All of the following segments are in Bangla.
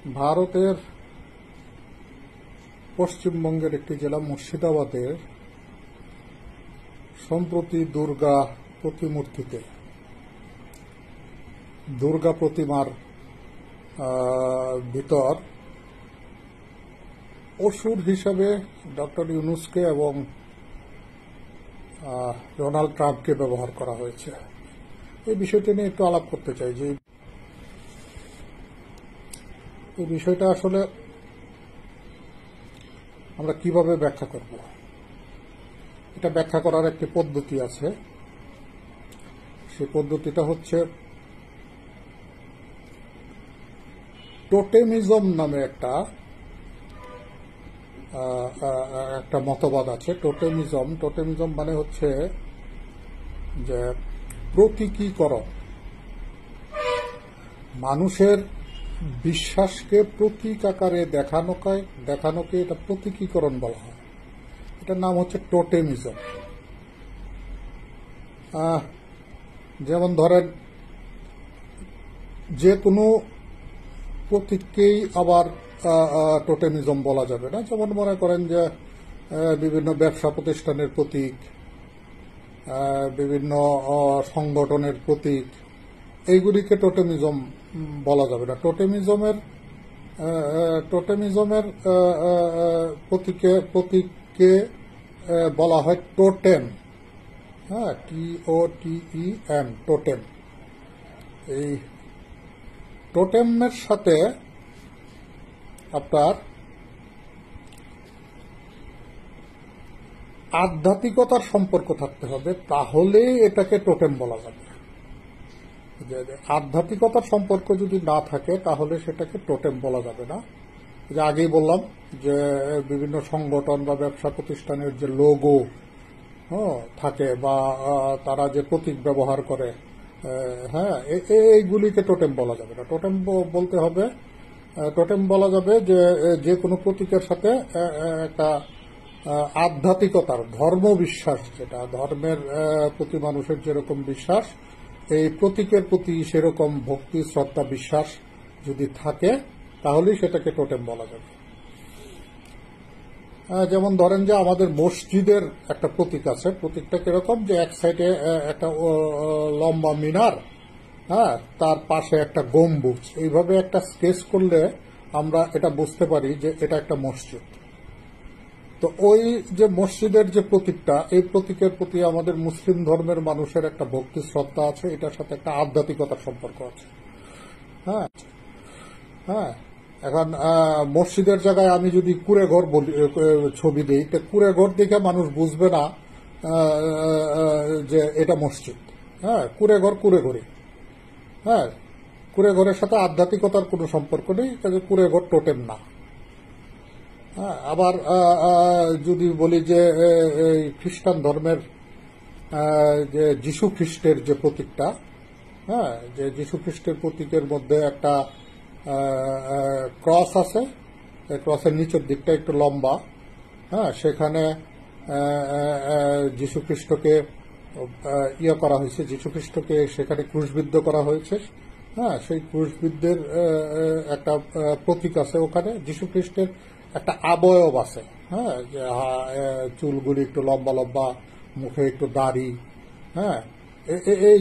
ভারতের পশ্চিমবঙ্গের একটি জেলা মুর্শিদাবাদের সম্প্রতি দুর্গা প্রতিমূর্তিতে দুর্গা প্রতিমার ভিতর অসুর হিসাবে ডক্টর ইউনূসকে এবং ডোনাল্ড ট্রাম্পকে ব্যবহার করা হয়েছে। এই বিষয়টি নিয়ে একটু আলাপ করতে চাই যে এই বিষয়টা আসলে আমরা কিভাবে ব্যাখ্যা করব। এটা ব্যাখ্যা করার একটি পদ্ধতি আছে। সেই পদ্ধতিটা হচ্ছে টোটেমিজম নামে একটা মতবাদ আছে। টোটেমিজম মানে হচ্ছে যে প্রতীকীকরণ, মানুষের বিশ্বাসকে প্রতীক আকারে দেখানোকে এটা প্রতীকীকরণ বলা হয়। এটার নাম হচ্ছে টোটেমিজম। যেমন ধরেন, যে কোনো প্রতীককেই আবার টোটেমিজম বলা যাবে না। যেমন মনে করেন যে বিভিন্ন ব্যবসা প্রতিষ্ঠানের প্রতীক, বিভিন্ন সংগঠনের প্রতীক, এইগুলিকে টোটেমিজম বলা যাবে না। টোটেমিজমের প্রতীককে বলা হয় টোটেম। হ্যাঁ, TOTEM, টোটেম। এই টোটেমের সাথে আপনার আধ্যাত্মিকতার সম্পর্ক থাকতে হবে, তাহলেই এটাকে টোটেম বলা যাবে। আধ্যাত্মিকতার সম্পর্ক যদি না থাকে তাহলে সেটাকে টোটেম বলা যাবে না। যে আগেই বললাম যে বিভিন্ন সংগঠন বা ব্যবসা প্রতিষ্ঠানের যে লোগো থাকে বা তারা যে প্রতীক ব্যবহার করে, হ্যাঁ, এইগুলিকে টোটেম বলা যাবে না। টোটেম বলা যাবে যে কোনো প্রতীকের সাথে একটা আধ্যাত্মিকতার ধর্মবিশ্বাস, যেটা ধর্মের প্রতি মানুষের যেরকম বিশ্বাস, এই প্রতীকের প্রতি সেরকম ভক্তি, শ্রদ্ধা, বিশ্বাস যদি থাকে তাহলেই সেটাকে টোটেম বলা যাবে। যেমন ধরেন যে আমাদের মসজিদের একটা প্রতীক আছে। প্রতীকটা কিরকম, যে এক সাইডে একটা লম্বা মিনার, হ্যাঁ, তার পাশে একটা গম্বুজ, এইভাবে একটা স্কেচ করলে আমরা এটা বুঝতে পারি যে এটা একটা মসজিদ। তো ওই যে মসজিদের যে প্রতীকটা, এই প্রতীকের প্রতি আমাদের মুসলিম ধর্মের মানুষের একটা ভক্তি, শ্রদ্ধা আছে, এটার সাথে একটা আধ্যাত্মিকতার সম্পর্ক আছে। হ্যাঁ হ্যাঁ এখন মসজিদের জায়গায় আমি যদি কুঁড়েঘর ছবি দিই, তো কুঁড়েঘর দেখে মানুষ বুঝবে না যে এটা মসজিদ। হ্যাঁ, কুঁড়েঘরই। হ্যাঁ, কুঁড়েঘরের সাথে আধ্যাত্মিকতার কোনো সম্পর্ক নেই, কাজে কুঁড়েঘর টোটেম না। হ্যাঁ, আবার যদি বলি যে খ্রিস্টান ধর্মের যে যীশু খ্রিস্টের যে প্রতীকটা, হ্যাঁ, যে যীশু খ্রিস্টের প্রতীকের মধ্যে একটা ক্রস আছে, ক্রসের নিচের দিকটা একটু লম্বা, হ্যাঁ, সেখানে যীশু খ্রিস্টকে করা হয়েছে, যীশু খ্রিস্টকে সেখানে ক্রুশবিদ্ধ করা হয়েছে। হ্যাঁ, সেই ক্রুশবিদ্ধের একটা প্রতীক আছে ওখানে। যীশু খ্রিস্টের একটা অবয়ব আছে, হ্যাঁ, চুলগুলি একটু লম্বা লম্বা, মুখে একটু দাড়ি। হ্যাঁ, এই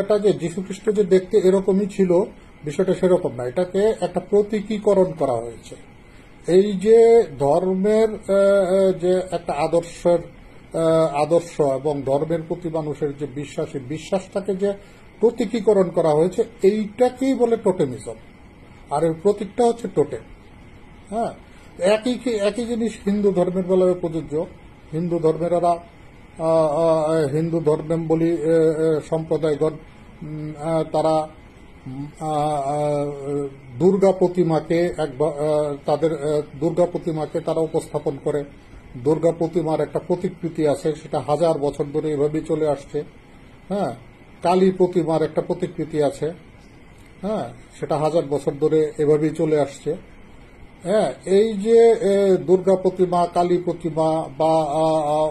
এটা যে যীশু খ্রিস্ট যে দেখতে এরকমই ছিল, বিষয়টা সেরকম না। এটাকে একটা প্রতীকীকরণ করা হয়েছে। এই যে ধর্মের যে একটা আদর্শ এবং ধর্মের প্রতি মানুষের যে বিশ্বাস, এই বিশ্বাসটাকে যে প্রতীকীকরণ করা হয়েছে, এইটাকেই বলে টোটেমিজম। আর এই প্রতীকটা হচ্ছে টোটেম। হ্যাঁ, একই জিনিস হিন্দু ধর্মের বেলায় প্রযোজ্য। হিন্দু ধর্মাবলম্বী সম্প্রদায়গণ তারা দুর্গা প্রতিমাকে তারা উপস্থাপন করে। দুর্গা প্রতিমার একটা প্রতিকৃতি আছে, সেটা 1000 বছর ধরে এভাবেই চলে আসছে। হ্যাঁ, কালী প্রতিমার একটা প্রতিকৃতি আছে, হ্যাঁ, সেটা 1000 বছর ধরে এভাবেই চলে আসছে। হ্যাঁ, এই যে দুর্গা প্রতিমা, কালী প্রতিমা বা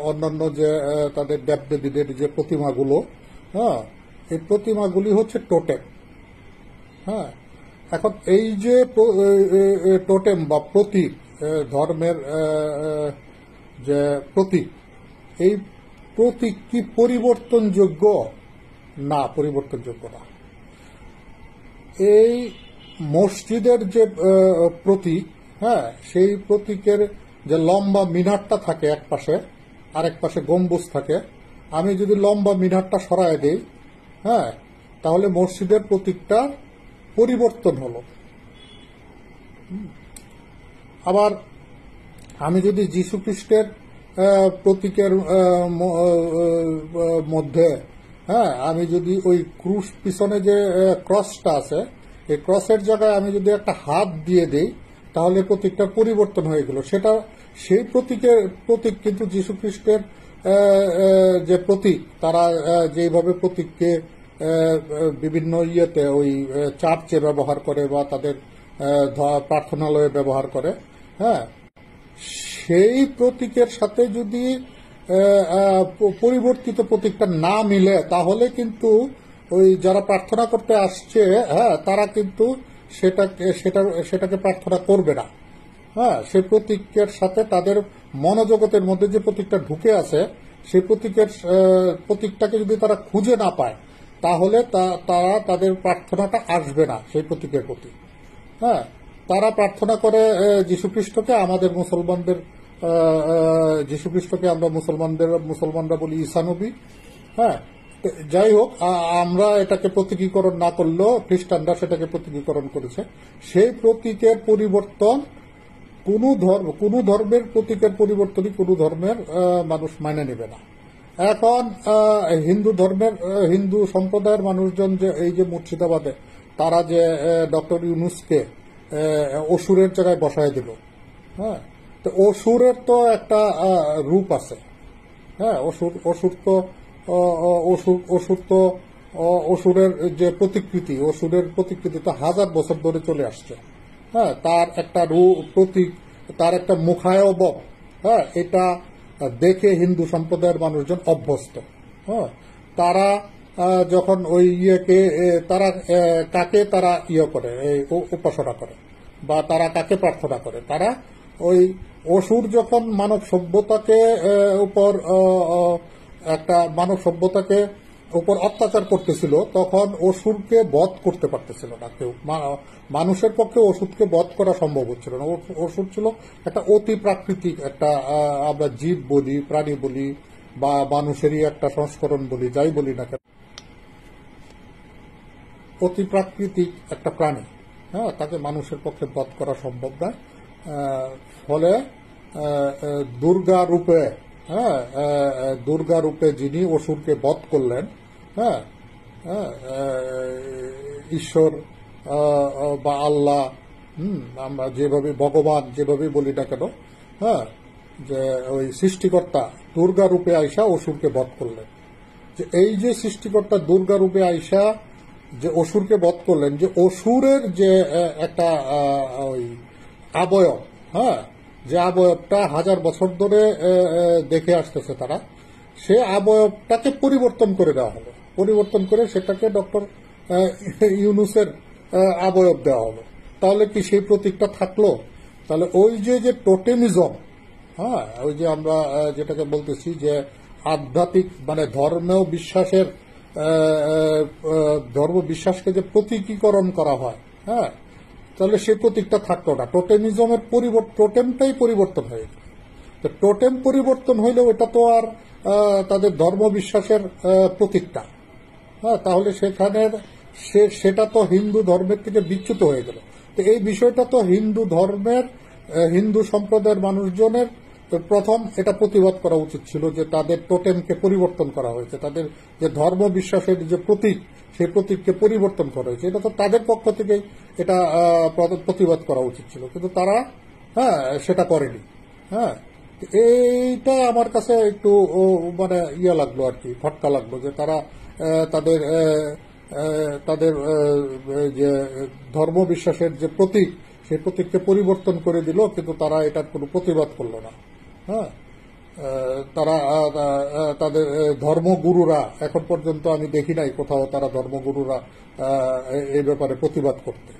অন্যান্য যে তাদের দেবদেবীদের যে প্রতিমাগুলো, হ্যাঁ, এই প্রতিমাগুলি হচ্ছে টোটেম। হ্যাঁ, এখন এই যে টোটেম বা প্রতীক, ধর্মের যে প্রতীক, এই প্রতীক কি পরিবর্তনযোগ্য? না, পরিবর্তনযোগ্য না। এই মসজিদের যে প্রতীক, হ্যাঁ, সেই প্রতীকের যে লম্বা মিনারটা থাকে এক পাশে, আরেক পাশে গম্বুজ থাকে, আমি যদি লম্বা মিনারটা সরায় দেই, হ্যাঁ, তাহলে মসজিদের প্রতীকটা পরিবর্তন হলো। আবার আমি যদি যীশু খ্রিস্টের প্রতীকের মধ্যে, হ্যাঁ, আমি যদি ওই ক্রুশ পিছনে যে ক্রসটা আছে, এই ক্রসের জায়গায় আমি যদি একটা হাত দিয়ে দেই, তাহলে প্রতীকটা পরিবর্তন হয়ে গেল। সেটা সেই প্রতীক কিন্তু যীশু খ্রিস্টের যে প্রতীক, তারা যেভাবে প্রতীককে বিভিন্ন ইয়েতে ওই চার্চে ব্যবহার করে বা তাদের প্রার্থনালয়ে ব্যবহার করে, হ্যাঁ, সেই প্রতীকের সাথে যদি পরিবর্তিত প্রতীকটা না মিলে, তাহলে কিন্তু ওই যারা প্রার্থনা করতে আসছে, হ্যাঁ, তারা কিন্তু সেটাকে প্রার্থনা করবে না। হ্যাঁ, সেই প্রতীকের সাথে তাদের মনোজগতের মধ্যে যে প্রতীকটা ঢুকে আছে, সেই প্রতীকটাকে যদি তারা খুঁজে না পায়, তাহলে তারা তাদের প্রার্থনাটা আসবে না সেই প্রতীকের প্রতি। হ্যাঁ, তারা প্রার্থনা করে যীশুখ্রিস্টকে, আমাদের মুসলমানদের যীশুখ্রিস্টকে আমরা মুসলমানরা বলি ঈসা নবী। হ্যাঁ, যাই হোক, আমরা এটাকে প্রতীকীকরণ না করলেও খ্রিস্টানরা সেটাকে প্রতীকীকরণ করেছে। সেই প্রতীকের পরিবর্তন কোন ধর্মের প্রতীকের পরিবর্তনই কোন ধর্মের মানুষ মানে নেবে না। এখন হিন্দু সম্প্রদায়ের মানুষজন যে এই যে মুর্শিদাবাদে তারা যে ডক্টর ইউনুসকে অসুরের জায়গায় বসায় দিল, হ্যাঁ, তো অসুরের তো একটা রূপ আছে। হ্যাঁ, অসুরের যে অসুরের প্রতিকৃতি তো হাজার বছর ধরে চলে আসছে। হ্যাঁ, তার একটা প্রতীক, তার একটা মুখায়ব, হ্যাঁ, এটা দেখে হিন্দু সম্প্রদায়ের মানুষজন অভ্যস্ত। হ্যাঁ, তারা যখন ওই কাকে তারা করে উপাসনা করে বা তারা কাকে প্রার্থনা করে, তারা ওই অসুর যখন মানব সভ্যতাকে উপর অত্যাচার করতেছিল, তখন অসুরকে বধ করতে পারতেছিল না কেউ। মানুষের পক্ষে অসুরকে বধ করা সম্ভব হচ্ছিল না। অসুর ছিল একটা অতি প্রাকৃতিক একটা, আমরা জীব বলি, প্রাণী বলি, বা মানুষেরই একটা সংস্করণ বলি, যাই বলি না কেন, অতি প্রাকৃতিক একটা প্রাণী। হ্যাঁ, তাকে মানুষের পক্ষে বধ করা সম্ভব নয়। ফলে দুর্গা রূপে যিনি অসুরকে বধ করলেন, হ্যাঁ, ঈশ্বর বা আল্লাহ, আমরা যেভাবে ভগবান যেভাবে বলি না কেন, হ্যাঁ, যে ওই সৃষ্টিকর্তা দুর্গা রূপে আইসা অসুরকে বধ করলেন। যে এই যে সৃষ্টিকর্তা দুর্গা রূপে আইসা যে অসুরকে বধ করলেন, যে অসুরের যে একটা ওই অবয়ব, হ্যাঁ, যে অবয়বটা হাজার বছর ধরে দেখে আসতেছে তারা, সে অবয়বটাকে পরিবর্তন করে দেওয়া হলো। পরিবর্তন করে সেটাকে ডক্টর ইউনুসের অবয়ব দেওয়া হলো। তাহলে কি সেই প্রতীকটা থাকলো? তাহলে ওই যে টোটেমিজম, হ্যাঁ, ওই যে আমরা যেটাকে বলতেছি যে আধ্যাত্মিক মানে ধর্ম বিশ্বাসকে যে প্রতীকীকরণ করা হয়, হ্যাঁ, তাহলে সেই প্রতীকটা থাকতো না। টোটেমিজমের টোটেমটাই পরিবর্তন হয়ে গেল। তো টোটেম পরিবর্তন হইলেও এটা তো আর তাদের ধর্ম বিশ্বাসের প্রতীকটা, হ্যাঁ, তাহলে সেটা তো হিন্দু ধর্মের থেকে বিচ্যুত হয়ে গেল। তো এই বিষয়টা তো হিন্দু সম্প্রদায়ের মানুষজনের প্রথম এটা প্রতিবাদ করা উচিত ছিল, যে তাদের টোটেমকে পরিবর্তন করা হয়েছে, তাদের যে ধর্ম বিশ্বাসের যে প্রতীক, সেই প্রতীককে পরিবর্তন করা হয়েছে। এটা তো তাদের পক্ষ থেকে এটা প্রতিবাদ করা উচিত ছিল, কিন্তু তারা, হ্যাঁ, সেটা করেনি। হ্যাঁ, এইটা আমার কাছে একটু মানে লাগলো আর কি, ফটকা লাগলো, যে তারা তাদের যে ধর্ম বিশ্বাসের যে প্রতীক, সেই প্রতীককে পরিবর্তন করে দিল, কিন্তু তারা এটার কোনো প্রতিবাদ করলো না। হ্যাঁ, তারা তাদের ধর্মগুরুরা এখন পর্যন্ত আমি দেখি নাই কোথাও তারা ধর্মগুরুরা এই ব্যাপারে প্রতিবাদ করতে।